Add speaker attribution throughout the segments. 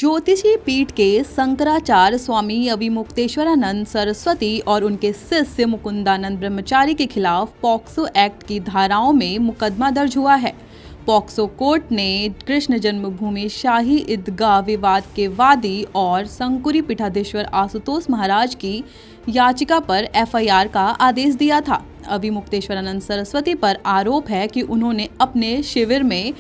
Speaker 1: ज्योतिषी पीठ के शंकराचार्य स्वामी अभिमुक्तेश्वरानंद सरस्वती और उनके शिष्य मुकुंदानंद ब्रह्मचारी के खिलाफ पॉक्सो एक्ट की धाराओं में मुकदमा दर्ज हुआ है। पॉक्सो कोर्ट ने कृष्ण जन्मभूमि शाही ईदगाह विवाद के वादी और शंकुरी पीठाधीश्वर आशुतोष महाराज की याचिका पर एफआईआर का आदेश दिया था। अभिमुक्तेश्वरानंद सरस्वती पर आरोप है कि उन्होंने अपने शिविर में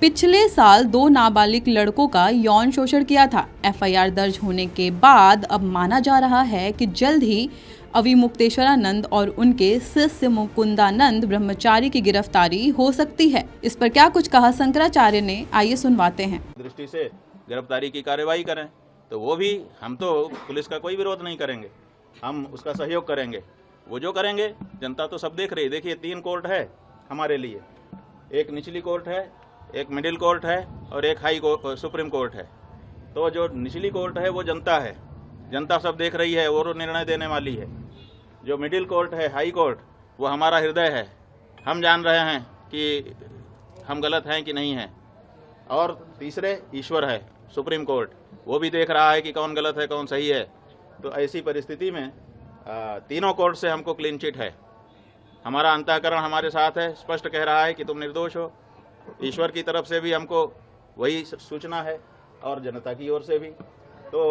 Speaker 1: पिछले साल 2 नाबालिग लड़कों का यौन शोषण किया था। एफआईआर दर्ज होने के बाद अब माना जा रहा है कि जल्द ही अभिमुक्तेश्वरानंद और उनके शिष्य मुकुंदानंद ब्रह्मचारी की गिरफ्तारी हो सकती है। इस पर क्या कुछ कहा शंकराचार्य ने, आइए सुनवाते हैं।
Speaker 2: दृष्टि से गिरफ्तारी की कार्यवाही करें तो वो भी, हम तो पुलिस का कोई विरोध नहीं करेंगे, हम उसका सहयोग करेंगे। वो जो करेंगे जनता तो सब देख रही है। देखिए 3 कोर्ट है हमारे लिए, एक निचली कोर्ट है, एक मिडिल कोर्ट है और एक हाई कोर्ट सुप्रीम कोर्ट है। तो जो निचली कोर्ट है वो जनता है, जनता सब देख रही है और निर्णय देने वाली है। जो मिडिल कोर्ट है, हाई कोर्ट, वो हमारा हृदय है। हम जान रहे हैं कि हम गलत हैं कि नहीं हैं। और तीसरे ईश्वर है, सुप्रीम कोर्ट, वो भी देख रहा है कि कौन गलत है कौन सही है। तो ऐसी परिस्थिति में तीनों कोर्ट से हमको क्लीन चिट है। हमारा अंतःकरण हमारे साथ है, स्पष्ट कह रहा है कि तुम निर्दोष हो। ईश्वर की तरफ से भी हमको वही सूचना है और जनता की ओर से भी। तो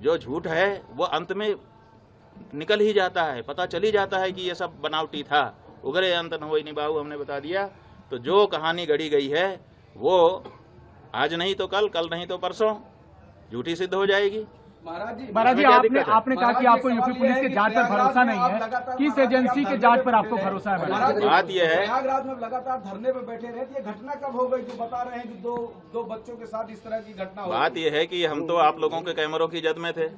Speaker 2: जो झूठ है वो अंत में निकल ही जाता है, पता चल ही जाता है कि ये सब बनावटी था। उगरे अंत न होई निभाऊ, हमने बता दिया। तो जो कहानी गढ़ी गई है वो आज नहीं तो कल, कल नहीं तो परसों झूठी सिद्ध हो जाएगी।
Speaker 3: महाराज जी आपने कहा कि आपको यूपी पुलिस के जांच पर भरोसा नहीं है, किस एजेंसी के जांच पर आपको भरोसा है?
Speaker 2: बात यह है,
Speaker 4: प्रयागराज में लगातार धरने पे बैठे रहे, ये घटना कब हो गई जो बता रहे हैं कि दो बच्चों के साथ इस तरह की घटना हो?
Speaker 2: बात यह है कि हम तो आप लोगों के कैमरों की जद में थे।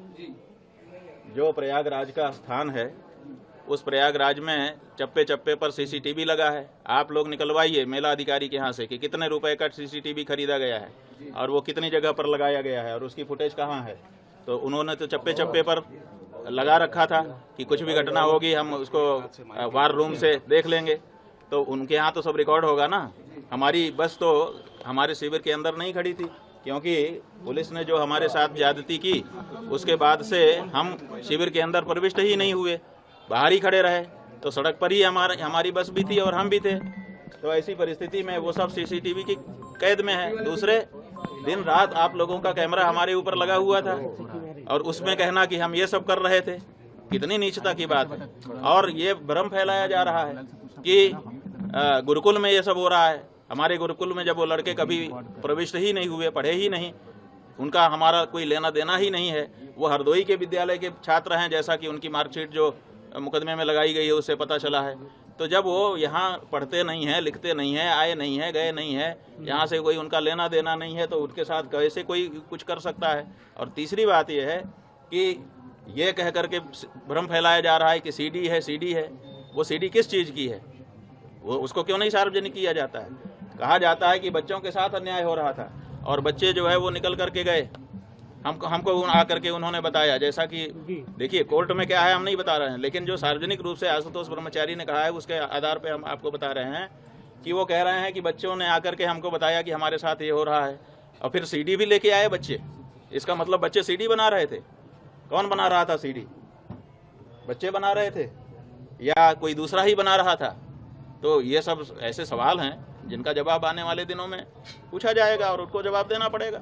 Speaker 2: जो प्रयागराज का स्थान है उस प्रयागराज में चप्पे चप्पे पर सीसीटीवी लगा है। आप लोग निकलवाइए मेला अधिकारी के यहाँ से कि कितने रुपए का सीसीटीवी खरीदा गया है और वो कितनी जगह पर लगाया गया है और उसकी फुटेज कहाँ है। तो उन्होंने तो चप्पे चप्पे पर लगा रखा था कि कुछ भी घटना होगी हम उसको वार रूम से देख लेंगे। तो उनके यहाँ तो सब रिकॉर्ड होगा ना। हमारी बस तो हमारे शिविर के अंदर नहीं खड़ी थी, क्योंकि पुलिस ने जो हमारे साथ ज्यादती की उसके बाद से हम शिविर के अंदर प्रविष्ट ही नहीं हुए, बाहर ही खड़े रहे। तो सड़क पर ही हमारी बस भी थी और हम भी थे। तो ऐसी परिस्थिति में वो सब सीसीटीवी की कैद में है। दूसरे दिन रात आप लोगों का कैमरा हमारे ऊपर लगा हुआ था और उसमें कहना कि हम ये सब कर रहे थे, कितनी नीचता की बात है। और ये भ्रम फैलाया जा रहा है कि गुरुकुल में ये सब हो रहा है। हमारे गुरुकुल में जब वो लड़के कभी प्रविष्ट ही नहीं हुए, पढ़े ही नहीं, उनका हमारा कोई लेना देना ही नहीं है। वो हरदोई के विद्यालय के छात्र हैं, जैसा कि उनकी मार्कशीट जो मुकदमे में लगाई गई है उससे पता चला है। तो जब वो यहाँ पढ़ते नहीं हैं, लिखते नहीं हैं, आए नहीं हैं, गए नहीं हैं, यहाँ से कोई उनका लेना देना नहीं है, तो उनके साथ कैसे कोई कुछ कर सकता है। और तीसरी बात यह है कि ये कह करके भ्रम फैलाया जा रहा है कि सीडी है, सीडी है। वो सीडी किस चीज़ की है, वो उसको क्यों नहीं सार्वजनिक किया जाता है? कहा जाता है कि बच्चों के साथ अन्याय हो रहा था और बच्चे जो है वो निकल करके गए, हमको आकर के उन्होंने बताया। जैसा कि देखिए कोर्ट में क्या है हम नहीं बता रहे हैं, लेकिन जो सार्वजनिक रूप से आशुतोष ब्रह्मचारी ने कहा है उसके आधार पे हम आपको बता रहे हैं कि वो कह रहे हैं कि बच्चों ने आकर के हमको बताया कि हमारे साथ ये हो रहा है। और फिर सीडी भी लेके आए बच्चे। इसका मतलब बच्चे सीडी बना रहे थे। कौन बना रहा था सीडी? बच्चे बना रहे थे या कोई दूसरा ही बना रहा था? तो ये सब ऐसे सवाल हैं जिनका जवाब आने वाले दिनों में पूछा जाएगा और उसको जवाब देना पड़ेगा।